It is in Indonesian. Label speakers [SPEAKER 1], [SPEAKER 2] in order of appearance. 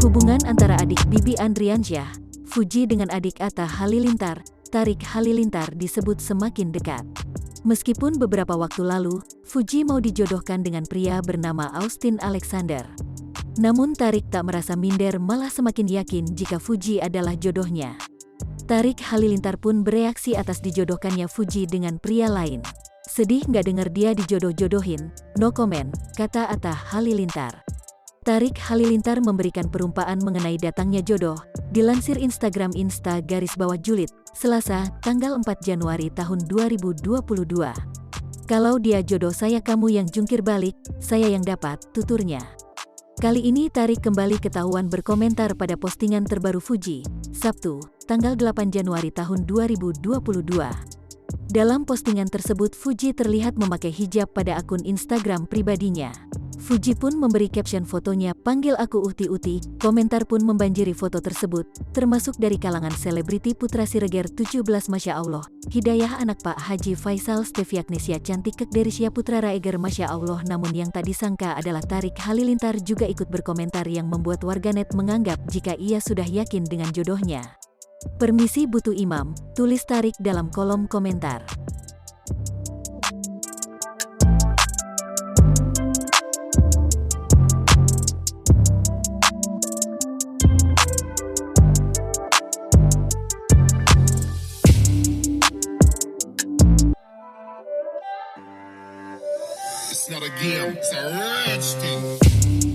[SPEAKER 1] Hubungan antara adik Bibi Andriansyah, Fuji dengan adik Atta Halilintar, Tarik Halilintar disebut semakin dekat. Meskipun beberapa waktu lalu, Fuji mau dijodohkan dengan pria bernama Austin Alexander. Namun Tarik tak merasa minder, malah semakin yakin jika Fuji adalah jodohnya. Tarik Halilintar pun bereaksi atas dijodohkannya Fuji dengan pria lain. "Sedih nggak denger dia dijodoh-jodohin? No comment," kata Atta Halilintar. Tarik Halilintar memberikan perumpamaan mengenai datangnya jodoh, dilansir Instagram _Julid, Selasa, tanggal 4 Januari tahun 2022. "Kalau dia jodoh saya, kamu yang jungkir balik, saya yang dapat," tuturnya. Kali ini Tarik kembali ketahuan berkomentar pada postingan terbaru Fuji, Sabtu, tanggal 8 Januari tahun 2022. Dalam postingan tersebut Fuji terlihat memakai hijab pada akun Instagram pribadinya. Fuji pun memberi caption fotonya, "Panggil aku Uhti-Uti." Komentar pun membanjiri foto tersebut, termasuk dari kalangan selebriti Putra Siregar 17. "Masya Allah, Hidayah anak Pak Haji Faisal, Stevie Agnesia cantik kek Derisya Putra Raeger, Masya Allah." Namun yang tak disangka adalah Tarik Halilintar juga ikut berkomentar yang membuat warganet menganggap jika ia sudah yakin dengan jodohnya. "Permisi butuh imam," tulis Tarik dalam kolom komentar.
[SPEAKER 2] It's not a game, it's a rich thing.